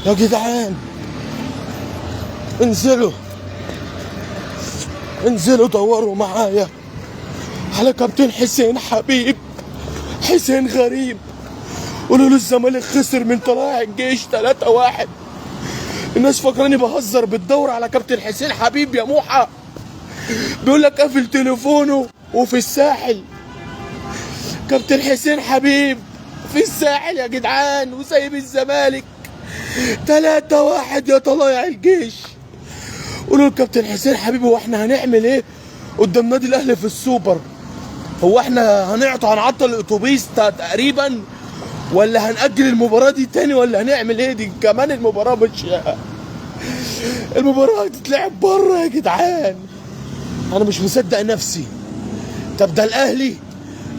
يا جدعان انزلوا دوروا معايا على كابتن حسين حبيب، حسين غريب. قولوا له الزمالك خسر من طلائع الجيش 3-1. الناس فاكراني بهزر. بتدور على كابتن حسين حبيب يا موحى، بيقول لك قافل تليفونه وفي الساحل. كابتن حسين حبيب في الساحل يا جدعان وسايب الزمالك 3-1 يا طلائع الجيش. قولوا لكابتن حسين حبيب هو احنا هنعمل ايه قدام نادي الاهلي في السوبر؟ هو احنا هنعطل الاتوبيس تقريبا، ولا هنأجل المباراة دي تاني، ولا هنعمل ايه؟ دي كمان المباراة المباراة هتتلعب بره يا جدعان. انا مش مصدق نفسي. طب ده الاهلي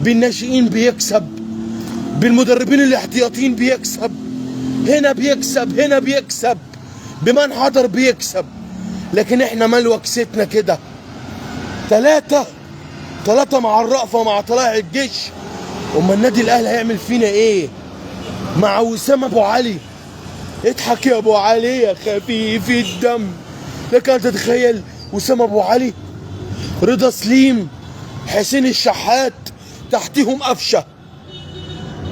بالناشئين بيكسب، بالمدربين الاحتياطيين بيكسب، هنا بيكسب هنا بيكسب، بمن حضر بيكسب، لكن احنا مال وكستنا كده 3 مع الرأفة مع طلائع الجيش. اما النادي الاهلي هيعمل فينا ايه مع وسام ابو علي؟ اضحك يا ابو علي يا خفيف الدم. لك ان تتخيل وسام ابو علي، رضا سليم، حسين الشحات، تحتهم قفشه.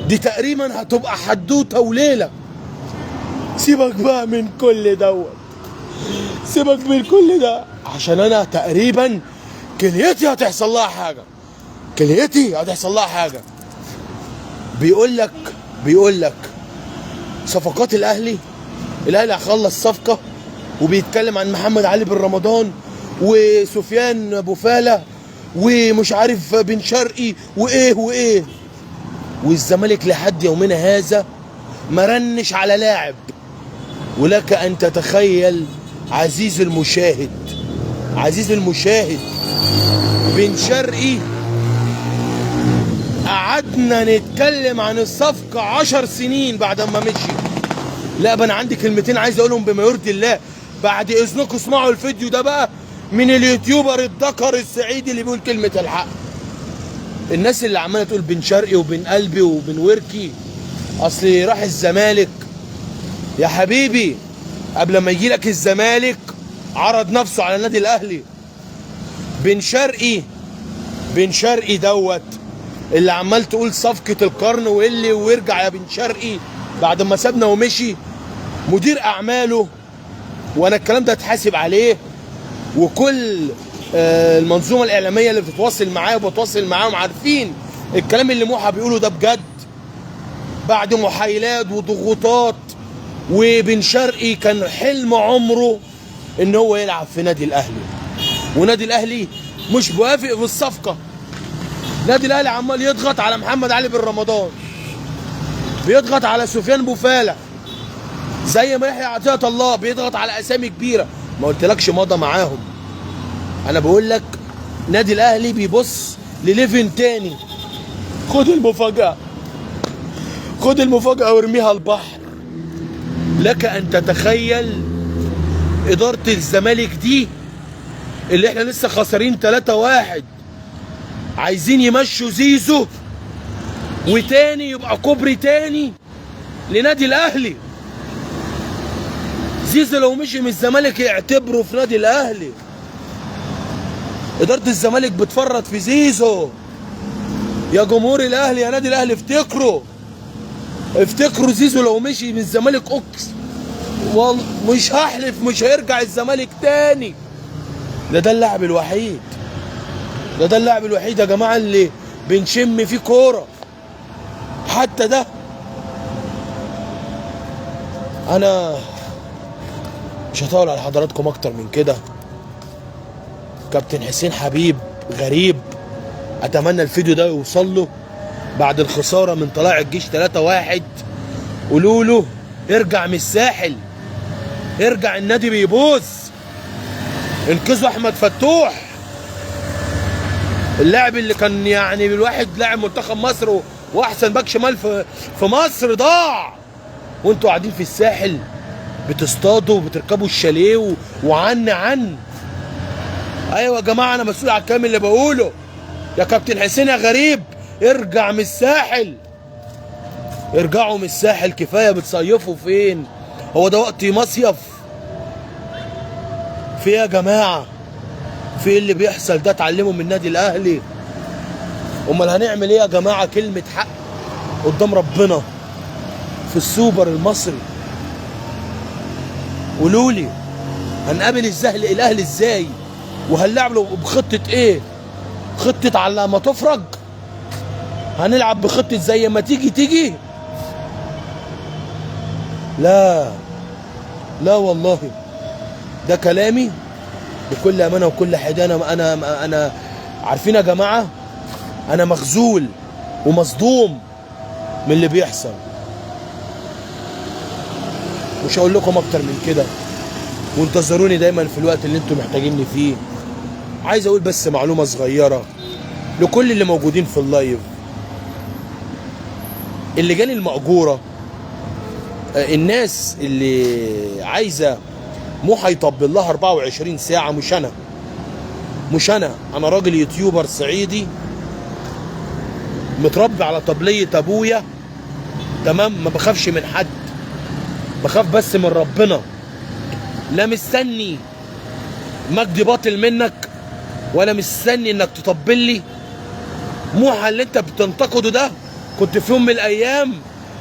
دي تقريبا هتبقى حدوته وليله. سيبك بقى من كل دوت، سيبك من كل ده، عشان انا تقريبا كليتي هتحصل لها حاجه، كليتي هتحصل لها حاجه. بيقول لك صفقات الاهلي هيخلص صفقه، وبيتكلم عن محمد علي بن رمضان وسفيان ابو فاله ومش عارف بن شرقي وايه، والزمالك لحد يومنا هذا ما رنش على لاعب. ولك ان تتخيل عزيز المشاهد بن شرقي قعدنا نتكلم عن الصفقة 10 سنين بعد ما مشي. لا انا عندي كلمتين عايز اقولهم بما يرضي الله. بعد اذنكم اسمعوا الفيديو ده بقى من اليوتيوبر الذكر السعيدي اللي بيقول كلمة الحق. الناس اللي عمالة تقول بن شرقي وبن قلبي وبن وركي اصل راح الزمالك. يا حبيبي قبل ما يجي لك الزمالك عرض نفسه على النادي الاهلي. بن شرقي دوت اللي عمال تقول صفقة القرن ويرجع يا بن شرقي بعد ما سابنا ومشي. مدير اعماله، وانا الكلام ده اتحاسب عليه، وكل المنظومة الاعلامية اللي بتتواصل معايا وبتواصل معاهم عارفين الكلام اللي موحى بيقوله ده بجد. بعد محايلات وضغوطات، وبن شرقي كان حلم عمره ان هو يلعب في نادي الاهلي، ونادي الاهلي مش موافق في الصفقه. نادي الاهلي عمال يضغط على محمد علي بن رمضان، بيضغط على سفيان بوفاله، زي ما يحيى عطية الله بيضغط على اسامي كبيره. ما قلتلكش مضى معاهم. انا بقول لك نادي الاهلي بيبص لليفن تاني. خد المفاجاه وارميها البحر. لك ان تتخيل اداره الزمالك دي اللي احنا لسه خسرين 3-1 عايزين يمشوا زيزو، وتاني يبقى كوبري تاني لنادي الاهلي. زيزو لو مشي من الزمالك يعتبره في نادي الاهلي. اداره الزمالك بتفرط في زيزو. يا جمهور الاهلي يا نادي الاهلي افتكروا زيزو لو مشي من الزمالك والله مش هحلف مش هيرجع الزمالك تاني. ده اللاعب الوحيد، يا جماعه اللي بنشم فيه كوره. حتى ده انا مش هطول على حضراتكم اكتر من كده. كابتن حسين حبيب غريب، اتمنى الفيديو ده يوصل له بعد الخساره من طلائع الجيش 3-1. قولوا له ارجع من الساحل، ارجع النادي بيبوظ. انقذوا احمد فتوح، اللاعب اللي كان يعني الواحد لاعب منتخب مصر واحسن باك شمال في مصر ضاع، وانتوا قاعدين في الساحل بتصطادوا وبتركبوا الشاليه وعن. ايوه يا جماعه انا مسؤول على الكلام اللي بقوله. يا كابتن حسين يا غريب ارجع من الساحل، ارجعوا من الساحل، كفايه بتصيفوا فين؟ هو ده وقت مصيف؟ في ايه يا جماعه؟ في ايه اللي بيحصل ده؟ اتعلموا من النادي الاهلي. امال هنعمل ايه يا جماعه؟ كلمه حق قدام ربنا في السوبر المصري. قولوا لي هنقابل الاهلي ازاي؟ وهنلعب له بخطه ايه؟ خطه على ما تفرج؟ هنلعب بخطه زي ما تيجي؟ لا لا والله، ده كلامي بكل امانه وكل حدانه. انا عارفين يا جماعه، انا مخزول ومصدوم من اللي بيحصل. مش هقول لكم اكتر من كده، وانتظروني دايما في الوقت اللي انتم محتاجيني فيه. عايز اقول بس معلومه صغيره لكل اللي موجودين في اللايف. اللجان المأجوره، الناس اللي عايزه موحى يطبل لها 24 ساعه، مش انا راجل يوتيوبر صعيدي متربي على طبليه ابويا، تمام؟ ما بخافش من حد، بخاف بس من ربنا. لا مستني مجدي باطل منك، ولا مستني انك تطبل لي. موحى اللي انت بتنتقده ده كنت في يوم من الايام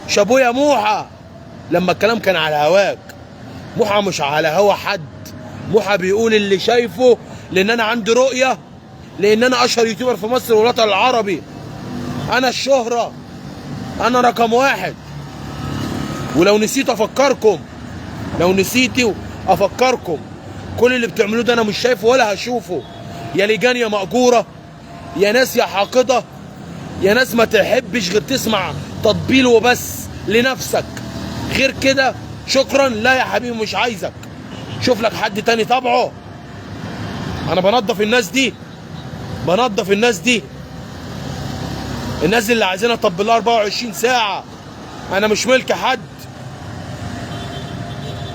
شابويا موحى لما الكلام كان على هواك. موحى مش على هوا حد، موحى بيقول اللي شايفه، لان انا عندي رؤيه، لان انا اشهر يوتيوبر في مصر والوطن العربي. انا الشهره، انا رقم واحد. ولو نسيت افكركم، كل اللي بتعملوه ده انا مش شايفه ولا هشوفه. يا لجان يا مأجوره، يا ناس يا حاقده، يا ناس ما تحبش غير تسمع تطبيل وبس لنفسك. غير كده شكرا لا يا حبيبي، مش عايزك. شوف لك حد تاني طبعه. انا بنظف الناس دي، الناس اللي عايزين اطبل لها 24 ساعه. انا مش ملك حد،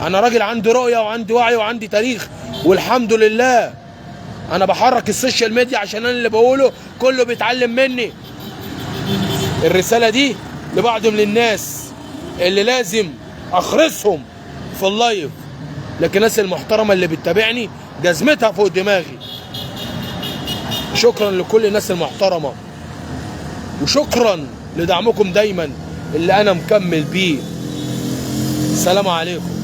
انا راجل عندي رؤيه وعندي وعي وعندي تاريخ، والحمد لله. انا بحرك السوشيال ميديا عشان انا اللي بقوله كله بيتعلم مني. الرساله دي لبعض من الناس اللي لازم اخرسهم في اللايف، لكن الناس المحترمه اللي بتتابعني جزمتها فوق دماغي. شكرا لكل الناس المحترمه، وشكرا لدعمكم دايما اللي انا مكمل بيه. السلام عليكم.